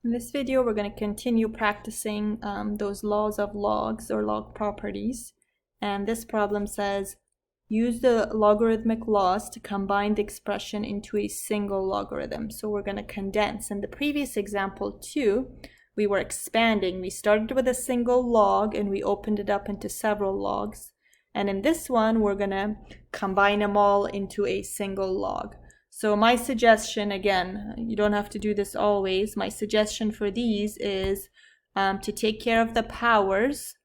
In this video, we're going to continue practicing those laws of logs or log properties. And this problem says, use the logarithmic laws to combine the expression into a single logarithm. So we're going to condense. In the previous example too, we were expanding. We started with a single log and we opened it up into several logs. And in this one, we're going to combine them all into a single log. So my suggestion, again, you don't have to do this always. My suggestion for these is to take care of the powers.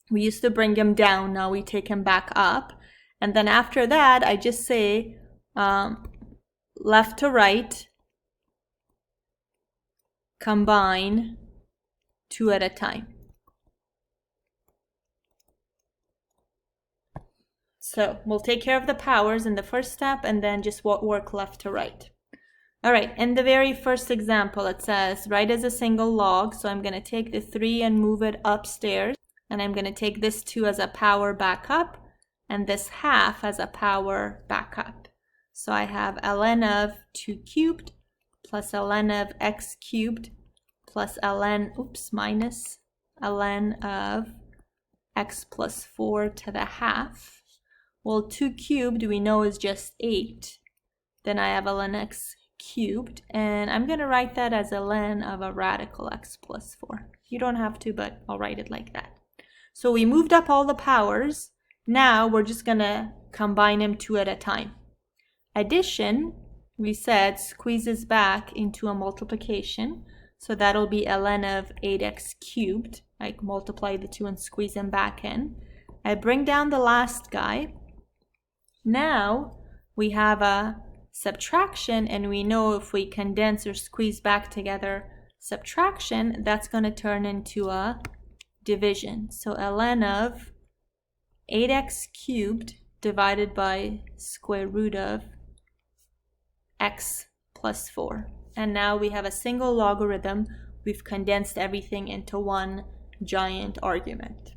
We used to bring them down, now we take them back up. And then after that, I just say left to right, combine two at a time. So we'll take care of the powers in the first step and then just work left to right. All right, in the very first example, it says write as a single log. So I'm going to take the 3 and move it upstairs. And I'm going to take this 2 as a power back up and this half as a power back up. So I have ln of 2 cubed plus ln of x cubed plus minus ln of x plus 4 to the half. Well, 2 cubed we know is just 8. Then I have ln x cubed, and I'm going to write that as ln of a radical x plus 4. You don't have to, but I'll write it like that. So we moved up all the powers. Now we're just going to combine them 2 at a time. Addition, we said, squeezes back into a multiplication. So that'll be ln of 8x cubed. I multiply the 2 and squeeze them back in. I bring down the last guy. Now we have a subtraction, and we know if we condense or squeeze back together subtraction, that's going to turn into a division. So ln of 8x cubed divided by square root of x plus 4. And now we have a single logarithm. We've condensed everything into one giant argument.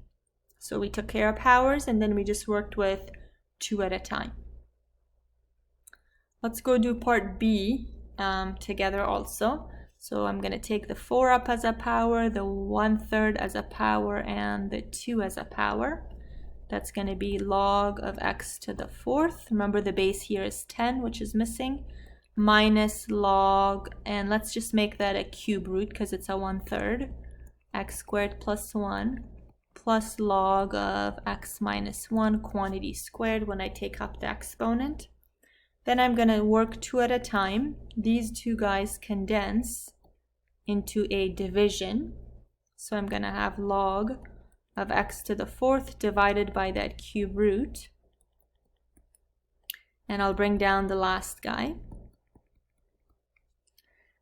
So we took care of powers and then we just worked with 2 at a time. Let's go do part B together also. So I'm going to take the 4 up as a power, the 1/3 as a power, and the 2 as a power. That's going to be log of x to the 4th. Remember the base here is 10, which is missing, minus log, and let's just make that a cube root because it's a 1/3, x squared plus 1. Plus log of x minus 1 quantity squared when I take up the exponent. Then I'm going to work 2 at a time. These two guys condense into a division. So I'm going to have log of x to the 4th divided by that cube root. And I'll bring down the last guy.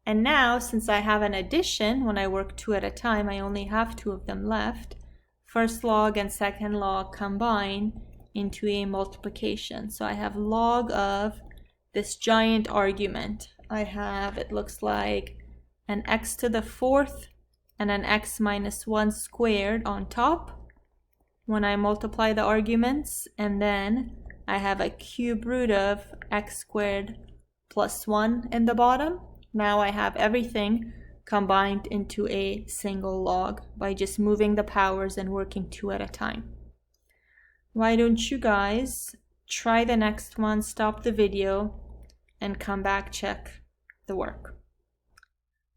And now, since I have an addition, when I work 2 at a time, I only have 2 of them left. First log and second log combine into a multiplication. So I have log of this giant argument. I have, it looks like an x to the 4th and an x minus 1 squared on top when I multiply the arguments. And then I have a cube root of x squared plus 1 in the bottom. Now I have everything combined into a single log by just moving the powers and working 2 at a time. Why don't you guys try the next one, stop the video, and come back, check the work.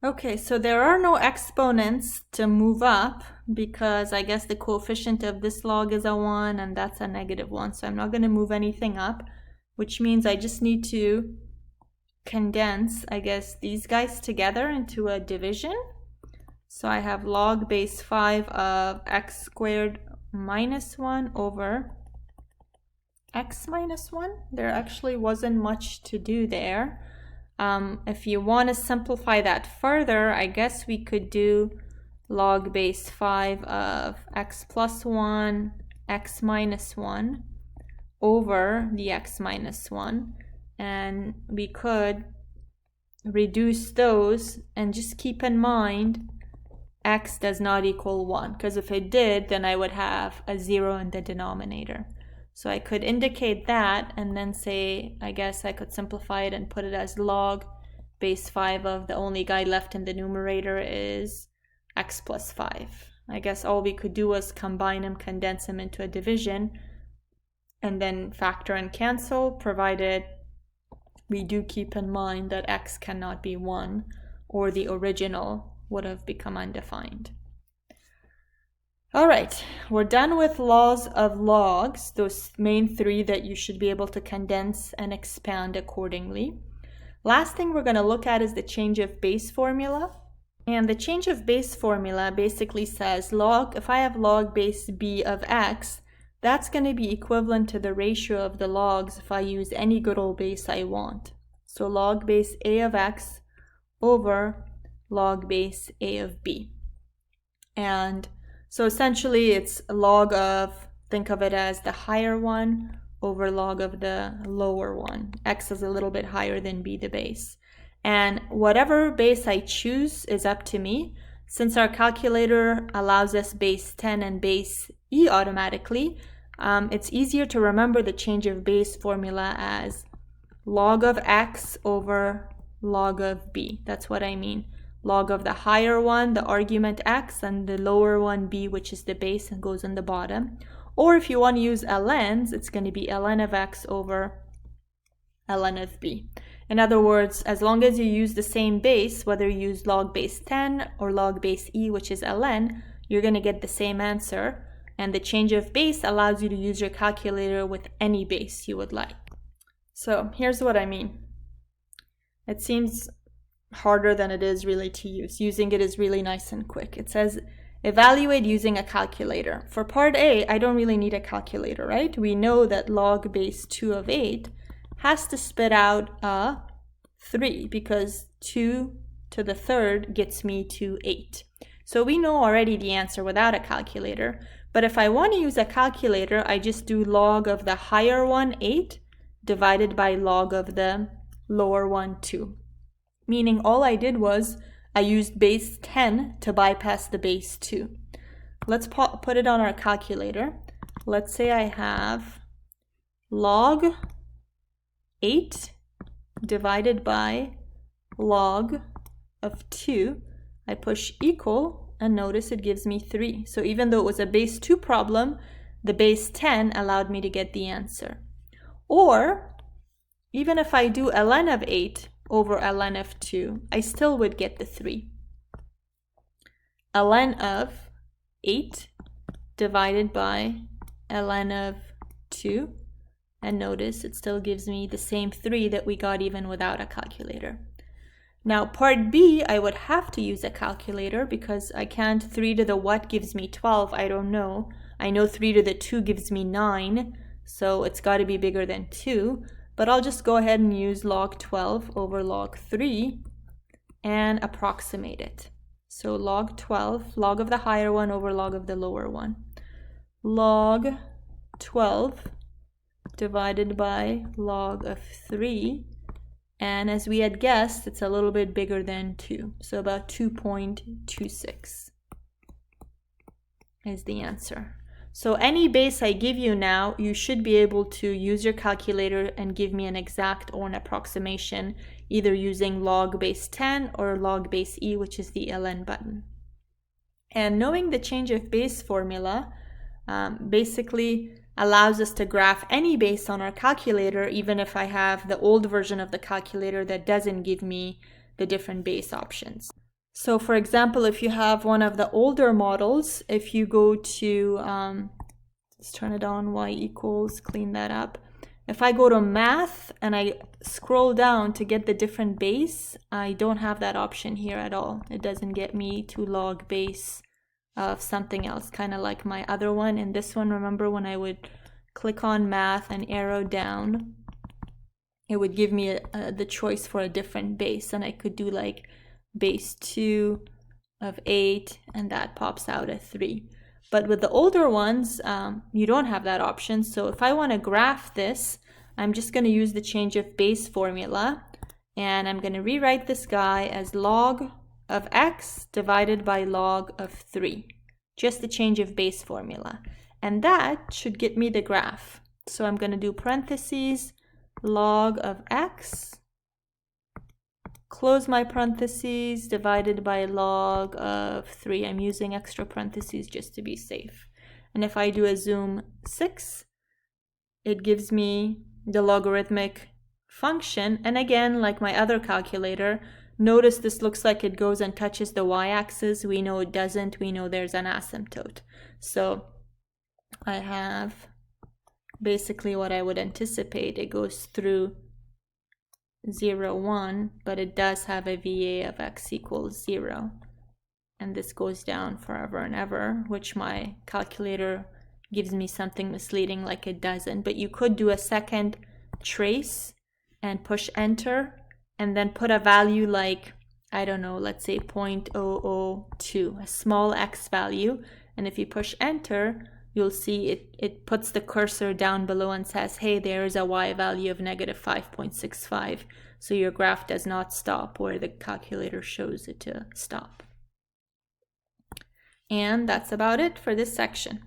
Okay, so there are no exponents to move up because I guess the coefficient of this log is a 1 and that's a -1. So I'm not going to move anything up, which means I just need to condense, I guess, these guys together into a division. So I have log base 5 of x squared minus 1 over x minus 1. There actually wasn't much to do there. If you want to simplify that further, I guess we could do log base 5 of x plus 1, x minus 1 over the x minus 1. And we could reduce those and just keep in mind x does not equal 1, because if it did, then I would have a 0 in the denominator. So I could indicate that and then say, I guess I could simplify it and put it as log base 5 of the only guy left in the numerator is x plus 5. I guess all we could do was combine them, condense them into a division, and then factor and cancel, provided we do keep in mind that x cannot be 1, or the original would have become undefined. All right, we're done with laws of logs, those main 3 that you should be able to condense and expand accordingly. Last thing we're going to look at is the change of base formula. And the change of base formula basically says if I have log base b of x, that's going to be equivalent to the ratio of the logs if I use any good old base I want. So log base a of x over log base a of b. And so essentially it's log of, think of it as the higher one over log of the lower one. X is a little bit higher than b, the base. And whatever base I choose is up to me. Since our calculator allows us base 10 and base e automatically, it's easier to remember the change of base formula as log of x over log of b. That's what I mean. Log of the higher one, the argument x, and the lower one b, which is the base and goes on the bottom. Or if you want to use ln's, it's going to be ln of x over ln of b. In other words, as long as you use the same base, whether you use log base 10 or log base e, which is ln, you're going to get the same answer. And the change of base allows you to use your calculator with any base you would like. So here's what I mean. It seems harder than it is really to use. Using it is really nice and quick. It says evaluate using a calculator. For part A, I don't really need a calculator, right? We know that log base 2 of 8 has to spit out a 3 because 2 to the third gets me to 8. So we know already the answer without a calculator. But if I want to use a calculator, I just do log of the higher one, 8, divided by log of the lower one, 2. Meaning all I did was I used base 10 to bypass the base 2. Let's put it on our calculator. Let's say I have log 8 divided by log of 2. I push equal and notice it gives me 3. So even though it was a base 2 problem, the base 10 allowed me to get the answer. Or even if I do ln of 8 over ln of 2, I still would get the 3. Ln of 8 divided by ln of 2, and notice it still gives me the same 3 that we got even without a calculator. Now part B, I would have to use a calculator because I can't. 3 to the what gives me 12, I don't know. I know 3 to the 2 gives me 9, so it's got to be bigger than 2. But I'll just go ahead and use log 12 over log 3 and approximate it. So log 12, log of the higher one over log of the lower one. Log 12 divided by log of 3. And as we had guessed, it's a little bit bigger than 2. So about 2.26 is the answer. So any base I give you now, you should be able to use your calculator and give me an exact or an approximation, either using log base 10 or log base e, which is the ln button. And knowing the change of base formula basically allows us to graph any base on our calculator, even if I have the old version of the calculator that doesn't give me the different base options. So for example, if you have one of the older models, if you go to, let's turn it on, y equals, clean that up. If I go to math and I scroll down to get the different base, I don't have that option here at all. It doesn't get me to log base of something else, kind of like my other one. And this one, remember when I would click on math and arrow down, it would give me the choice for a different base, and I could do like base 2 of 8, and that pops out at 3. But with the older ones, you don't have that option. So if I want to graph this, I'm just going to use the change of base formula, and I'm going to rewrite this guy as log of x divided by log of 3, just the change of base formula. And that should get me the graph. So I'm going to do parentheses, log of x, close my parentheses, divided by log of 3. I'm using extra parentheses just to be safe. And if I do a zoom 6, it gives me the logarithmic function. And again, like my other calculator, notice this looks like it goes and touches the y-axis. We know it doesn't. We know there's an asymptote. So I have basically what I would anticipate. It goes through 0, 1, but it does have a VA of x equals 0. And this goes down forever and ever, which my calculator gives me something misleading like it doesn't. But you could do a second trace and push enter and then put a value like, I don't know, let's say 0.002, a small x value. And if you push enter, you'll see it puts the cursor down below and says, hey, there is a y value of negative 5.65. So your graph does not stop where the calculator shows it to stop. And that's about it for this section.